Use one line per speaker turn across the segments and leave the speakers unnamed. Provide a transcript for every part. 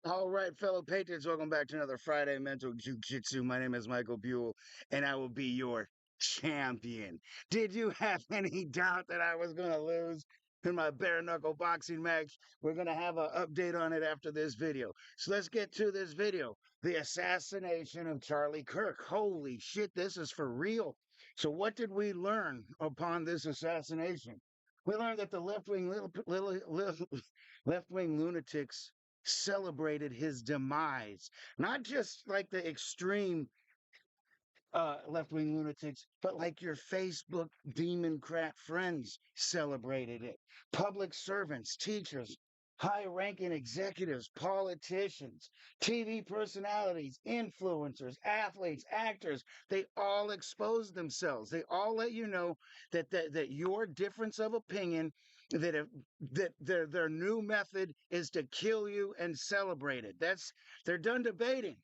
All right, fellow patriots, welcome back to another Friday Mental Jujitsu. My name is Michael Buell, and I will be your champion. Did you have any doubt that I was going to lose in my bare knuckle boxing match? We're going to have an update on it after this video. So let's get to this video. The assassination of Chalie Kirk. Holy shit, this is for real. So, what did we learn upon this assassination? We learned that the left-wing lunatics celebrated his demise. Not just like the extreme left wing lunatics, but like your Facebook democrat friends celebrated it. Public servants, teachers, high ranking executives, politicians, TV personalities, influencers, athletes, actors, they all expose themselves. They all let you know that your difference of opinion, that if, that their new method is to kill you and celebrate it. They're done debating.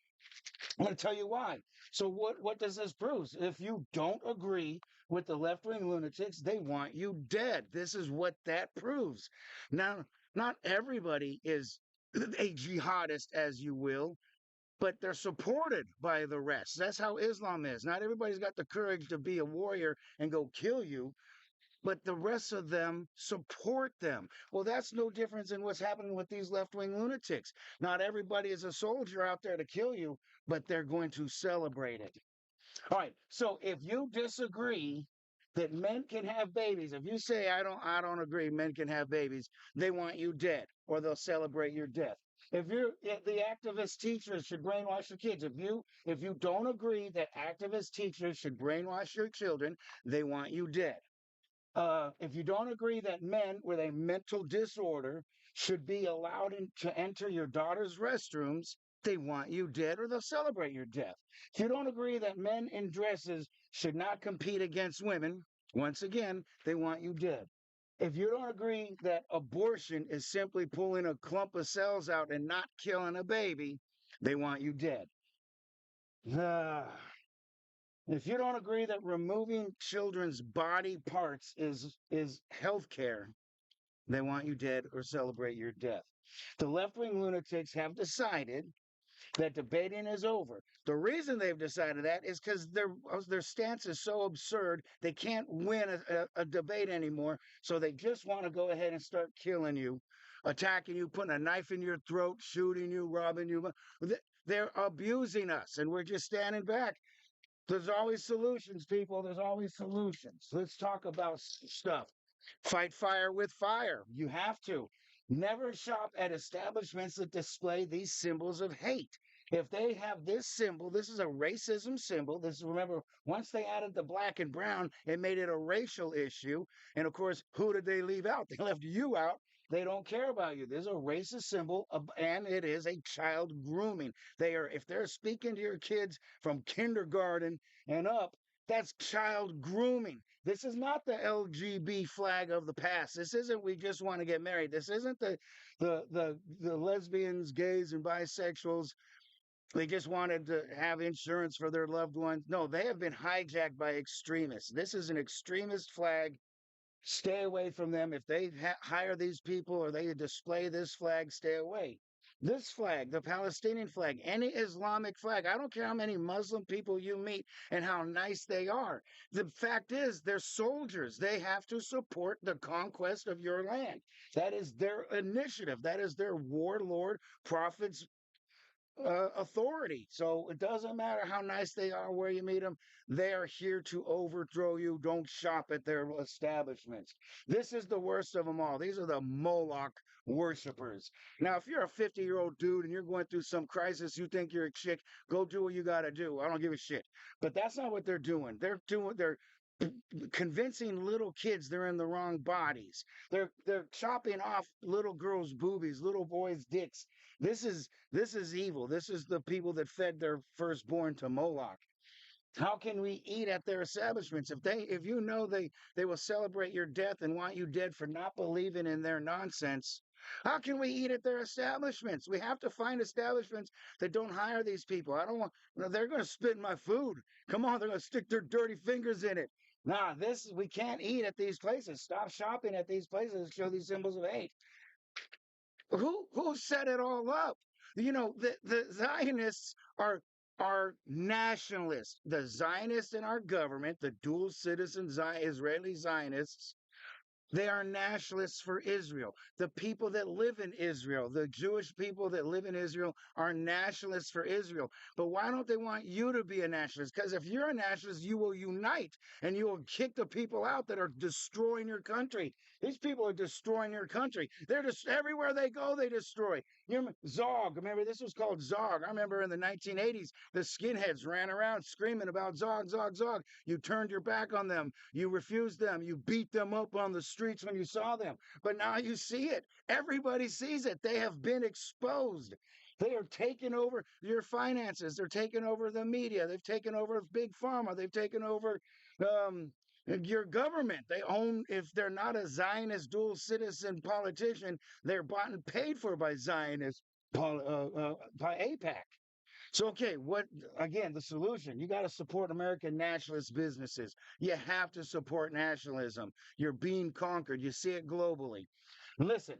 I'm going to tell you why. So what does this prove? If you don't agree with the left-wing lunatics, they want you dead. This is what that proves. Now, not everybody is a jihadist, as you will, but they're supported by the rest. That's how Islam is. Not everybody's got the courage to be a warrior and go kill you, but the rest of them support them. Well, that's no difference in what's happening with these left wing lunatics. Not everybody is a soldier out there to kill you, but they're going to celebrate it. All right. So if you disagree that men can have babies, if you say I don't agree men can have babies, they want you dead or they'll celebrate your death. If the activist teachers should brainwash your kids, if you don't agree that activist teachers should brainwash your children, they want you dead. If you don't agree that men with a mental disorder should be allowed to enter your daughter's restrooms, they want you dead or they'll celebrate your death. If you don't agree that men in dresses should not compete against women, once again, they want you dead. If you don't agree that abortion is simply pulling a clump of cells out and not killing a baby, they want you dead. Ah. If you don't agree that removing children's body parts is health care, they want you dead or celebrate your death. The left-wing lunatics have decided that debating is over. The reason they've decided that is because their stance is so absurd, they can't win a debate anymore, so they just want to go ahead and start killing you, attacking you, putting a knife in your throat, shooting you, robbing you. They're abusing us, and we're just standing back. There's always solutions, people. There's always solutions. Let's talk about stuff. Fight fire with fire. You have to. Never shop at establishments that display these symbols of hate. If they have this symbol, this is a racism symbol. This is, remember, once they added the black and brown, it made it a racial issue. And of course, who did they leave out? They left you out. They don't care about you. There's a racist symbol, and it is a child grooming. If they're speaking to your kids from kindergarten and up, that's child grooming. This is not the LGB flag of the past. This isn't we just want to get married. This isn't the lesbians, gays, and bisexuals. They just wanted to have insurance for their loved ones. No, they have been hijacked by extremists. This is an extremist flag. Stay away from them. If they hire these people or they display this flag, stay away. This flag, the Palestinian flag, any Islamic flag, I don't care how many Muslim people you meet and how nice they are. The fact is, they're soldiers. They have to support the conquest of your land. That is their initiative. That is their warlord, prophets, authority. So it doesn't matter how nice they are, where you meet them. They are here to overthrow you. Don't shop at their establishments. This is the worst of them all. These are the Moloch worshipers. Now, if you're a 50-year-old dude and you're going through some crisis, you think you're a chick, go do what you got to do. I don't give a shit. But that's not what they're doing. They're convincing little kids they're in the wrong bodies. They're chopping off little girls' boobies, little boys' dicks. This is evil. This is the people that fed their firstborn to Moloch. How can we eat at their establishments if you know they will celebrate your death and want you dead for not believing in their nonsense? How can we eat at their establishments? We have to find establishments that don't hire these people. I don't want. They're going to spit in my food. Come on, they're going to stick their dirty fingers in it. Nah, we can't eat at these places. Stop shopping at these places. Show these symbols of hate. Who set it all up? The Zionists are nationalists. The Zionists in our government, the dual citizen Israeli Zionists, they are nationalists for Israel. The people that live in Israel, the Jewish people that live in Israel, are nationalists for Israel. But why don't they want you to be a nationalist? Because if you're a nationalist, you will unite and you will kick the people out that are destroying your country. These people are destroying your country. They're just everywhere they go, they destroy. You remember Zog? Remember this was called Zog. I remember in the 1980s, the skinheads ran around screaming about Zog, Zog, Zog. You turned your back on them. You refused them. You beat them up on the streets when you saw them. But now you see it. Everybody sees it. They have been exposed. They are taking over your finances. They're taking over the media. They've taken over big pharma. They've taken over um, your government. They own, if they're not a Zionist dual citizen politician, they're bought and paid for by Zionists, by APAC. So, okay, what again, the solution? You got to support American nationalist businesses. You have to support nationalism. You're being conquered. You see it globally. Listen,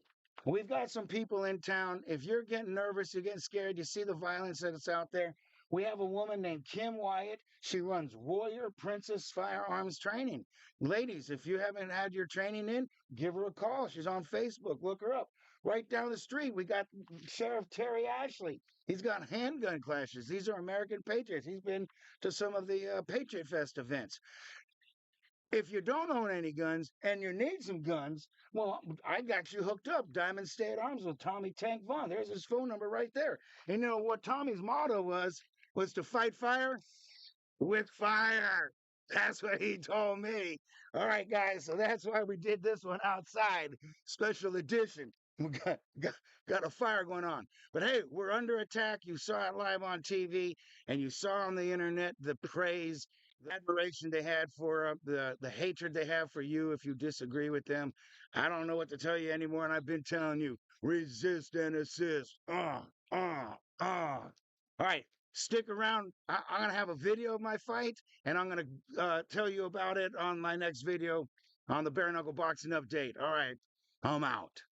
we've got some people in town. If you're getting nervous, you're getting scared, you see the violence that's out there. We have a woman named Kim Wyatt. She runs Warrior Princess Firearms Training. Ladies, if you haven't had your training in, give her a call. She's on Facebook. Look her up. Right down the street, we got Sheriff Terry Ashley. He's got handgun classes. These are American patriots. He's been to some of the Patriot Fest events. If you don't own any guns and you need some guns, well, I got you hooked up. Diamond Stay at Arms with Tommy Tank Vaughn. There's his phone number right there. And you know what Tommy's motto was to fight fire with fire. That's what he told me. All right, guys. So that's why we did this one outside, special edition. We got a fire going on. But hey, we're under attack. You saw it live on TV and you saw on the internet the praise, the admiration they had for the hatred they have for you if you disagree with them. I don't know what to tell you anymore. And I've been telling you resist and assist. All right. Stick around. I'm going to have a video of my fight, and I'm going to tell you about it on my next video on the Bare Knuckle Boxing Update. All right, I'm out.